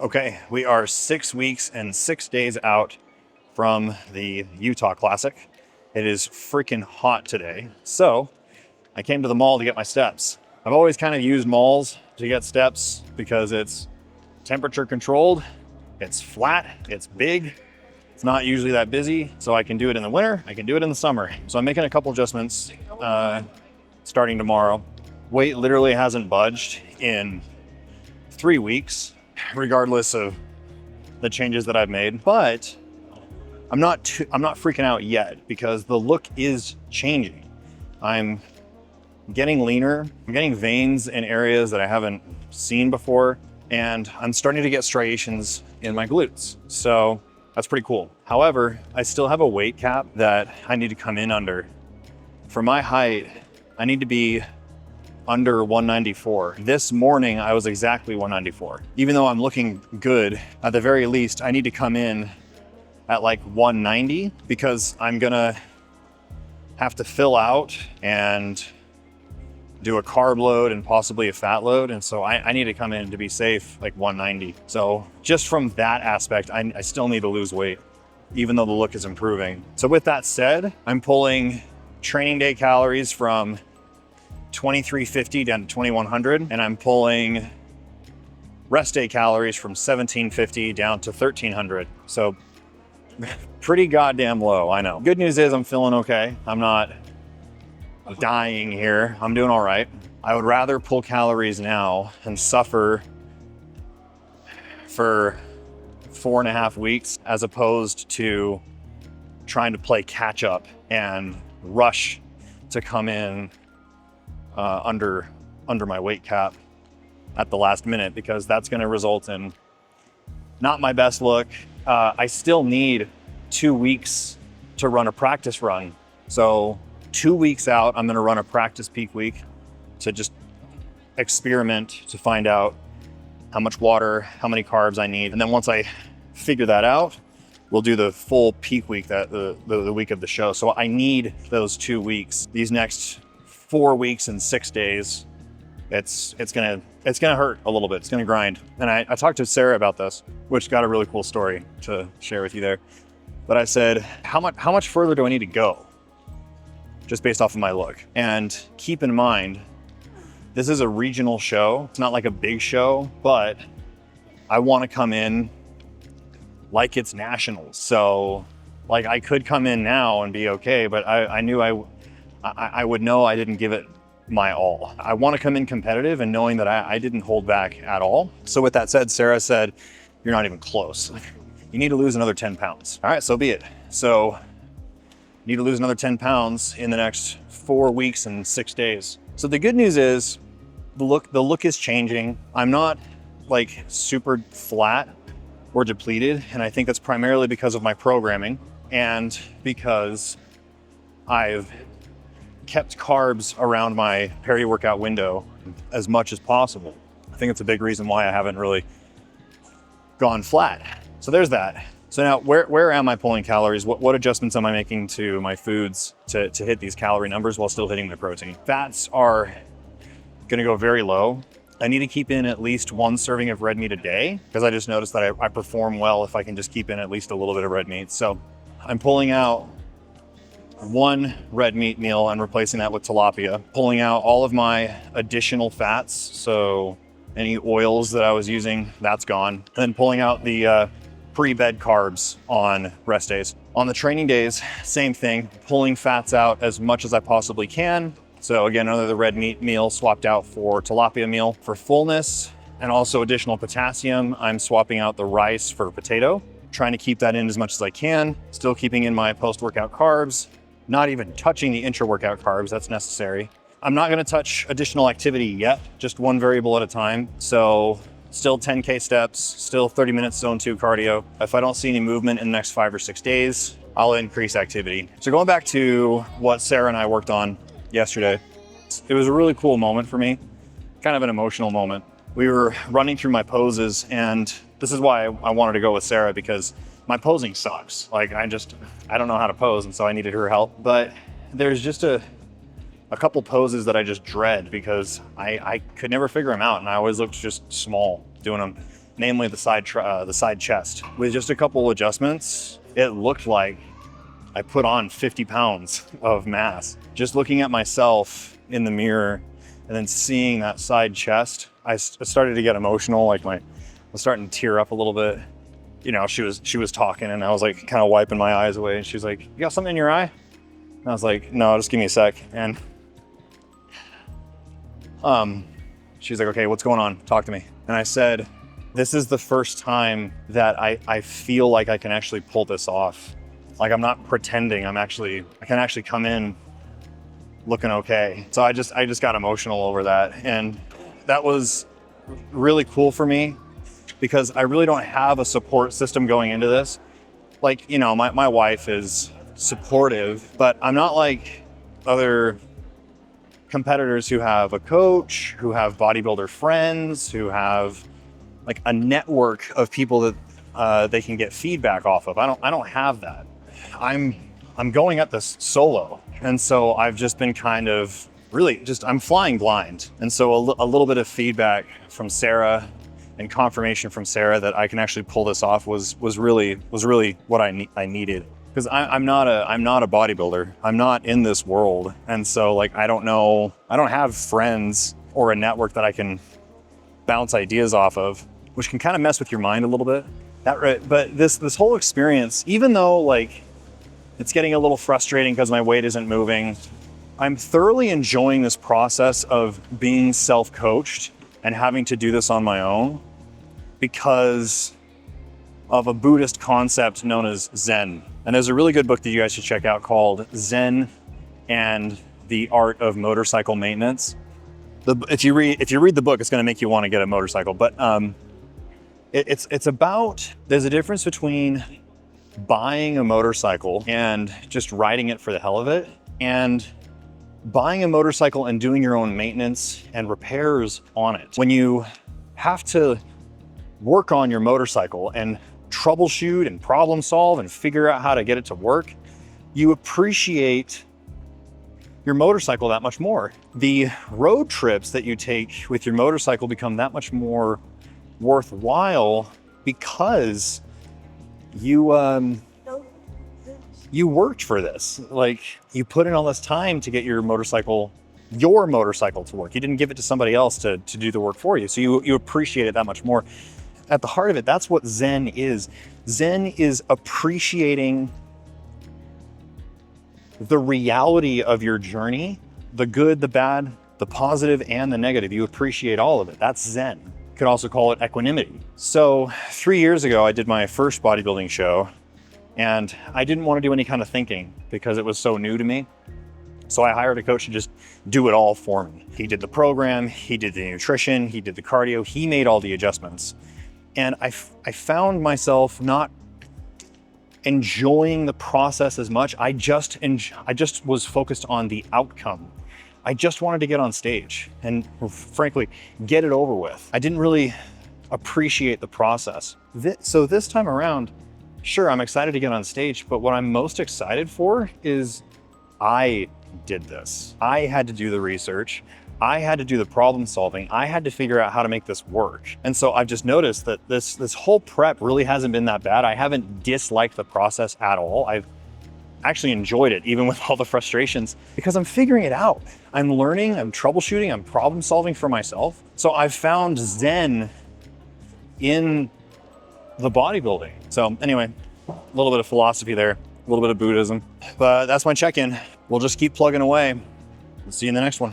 Okay, we are 6 weeks and 6 days out from the Utah Classic. It is freaking hot today. So I came to the mall to get my steps. I've always kind of used malls to get steps because it's temperature controlled, it's flat, it's big, it's not usually that busy. So I can do it in the winter, I can do it in the summer. So I'm making a couple adjustments starting tomorrow. Weight literally hasn't budged in 3 weeks, regardless of the changes that I've made, but I'm not freaking out yet because the look is changing. I'm getting leaner, I'm getting veins in areas that I haven't seen before, and I'm starting to get striations in my glutes. So that's pretty cool. However, I still have a weight cap that I need to come in under. For my height, I need to be under 194. This morning, I was exactly 194. Even though I'm looking good, at the very least, I need to come in at like 190 because I'm gonna have to fill out and do a carb load and possibly a fat load. And so I need to come in to be safe, like 190. So just from that aspect, I still need to lose weight, even though the look is improving. So with that said, I'm pulling training day calories from 2350 down to 2100, and I'm pulling rest day calories from 1750 down to 1300. So pretty goddamn low, I know. Good news is I'm feeling okay. I'm not dying here. I'm doing all right. I would rather pull calories now and suffer for 4.5 weeks as opposed to trying to play catch up and rush to come in under my weight cap at the last minute, because that's going to result in not my best look. I still need 2 weeks to run a practice run. So 2 weeks out, I'm going to run a practice peak week to just experiment to find out how much water, how many carbs I need. And then once I figure that out, we'll do the full peak week, that the week of the show. So I need those 2 weeks. These next 4 weeks and 6 days, it's gonna hurt a little bit. It's gonna grind. And I talked to Sarah about this, which got a really cool story to share with you there. But I said, how much further do I need to go, just based off of my look? And keep in mind, this is a regional show. It's not like a big show, but I want to come in like it's nationals. So like I could come in now and be okay, but I knew I would know I didn't give it my all. I want to come in competitive and knowing that I didn't hold back at all. So with that said, Sarah said, you're not even close. You need to lose another 10 pounds. All right, so be it. So you need to lose another 10 pounds in the next 4 weeks and 6 days. So the good news is the look is changing. I'm not like super flat or depleted. And I think that's primarily because of my programming and because I've kept carbs around my peri-workout window as much as possible. I think it's a big reason why I haven't really gone flat. So there's that. So now where am I pulling calories? What adjustments am I making to my foods to hit these calorie numbers while still hitting my protein? Fats are gonna go very low. I need to keep in at least 1 serving of red meat a day because I just noticed that I perform well if I can just keep in at least a little bit of red meat. So I'm pulling out 1 red meat meal and replacing that with tilapia, pulling out all of my additional fats. So any oils that I was using, that's gone. And then pulling out the pre-bed carbs on rest days. On the training days, same thing, pulling fats out as much as I possibly can. So again, another red meat meal swapped out for tilapia meal for fullness and also additional potassium. I'm swapping out the rice for potato, trying to keep that in as much as I can, still keeping in my post-workout carbs, not even touching the intra-workout carbs, that's necessary. I'm not gonna touch additional activity yet, just 1 variable at a time. So still 10K steps, still 30 minutes zone 2 cardio. If I don't see any movement in the next 5 or 6 days, I'll increase activity. So going back to what Sarah and I worked on yesterday, it was a really cool moment for me, kind of an emotional moment. We were running through my poses, and this is why I wanted to go with Sarah, because my posing sucks. Like I don't know how to pose, and so I needed her help. But there's just a couple poses that I just dread because I could never figure them out, and I always looked just small doing them. namely the side chest. With just a couple adjustments, it looked like I put on 50 pounds of mass. Just looking at myself in the mirror and then seeing that side chest, I started to get emotional. Like I was starting to tear up a little bit. You know, she was talking and I was like kind of wiping my eyes away, and she's like, "You got something in your eye?" And I was like, "No, just give me a sec." And she's like, "Okay, what's going on? Talk to me." And I said, "This is the first time that I feel like I can actually pull this off. Like I'm not pretending. I can actually come in looking okay." So I just got emotional over that. And that was really cool for me because I really don't have a support system going into this. Like, you know, my wife is supportive, but I'm not like other competitors who have a coach, who have bodybuilder friends, who have like a network of people that they can get feedback off of. I don't have that. I'm going at this solo. And so I've just been kind of I'm flying blind. And so a little bit of feedback from Sarah and confirmation from Sarah that I can actually pull this off was really what I needed. Because I'm not a bodybuilder. I'm not in this world. And so like, I don't have friends or a network that I can bounce ideas off of, which can kind of mess with your mind a little bit. But this whole experience, even though like it's getting a little frustrating because my weight isn't moving, I'm thoroughly enjoying this process of being self-coached and having to do this on my own because of a Buddhist concept known as Zen. And there's a really good book that you guys should check out called Zen and the Art of Motorcycle Maintenance. If you read the book, it's going to make you want to get a motorcycle. But it's about, there's a difference between buying a motorcycle and just riding it for the hell of it, and buying a motorcycle and doing your own maintenance and repairs on it. When you have to work on your motorcycle and troubleshoot and problem solve and figure out how to get it to work, you appreciate your motorcycle that much more. The road trips that you take with your motorcycle become that much more worthwhile because you worked for this. Like, you put in all this time to get your motorcycle to work. You didn't give it to somebody else to do the work for you. So you appreciate it that much more. At the heart of it, that's what Zen is. Zen is appreciating the reality of your journey, the good, the bad, the positive, and the negative. You appreciate all of it. That's Zen. You could also call it equanimity. So 3 years ago, I did my first bodybuilding show, and I didn't want to do any kind of thinking because it was so new to me. So I hired a coach to just do it all for me. He did the program, he did the nutrition, he did the cardio, he made all the adjustments. And I found myself not enjoying the process as much. I just was focused on the outcome. I just wanted to get on stage and, frankly, get it over with. I didn't really appreciate the process. So this time around, sure, I'm excited to get on stage, but what I'm most excited for is I did this. I had to do the research. I had to do the problem solving. I had to figure out how to make this work. And so I've just noticed that this whole prep really hasn't been that bad. I haven't disliked the process at all. I've actually enjoyed it, even with all the frustrations, because I'm figuring it out. I'm learning, I'm troubleshooting, I'm problem solving for myself. So I've found Zen in the bodybuilding. So anyway, a little bit of philosophy there, a little bit of Buddhism, but that's my check-in. We'll just keep plugging away. See you in the next one.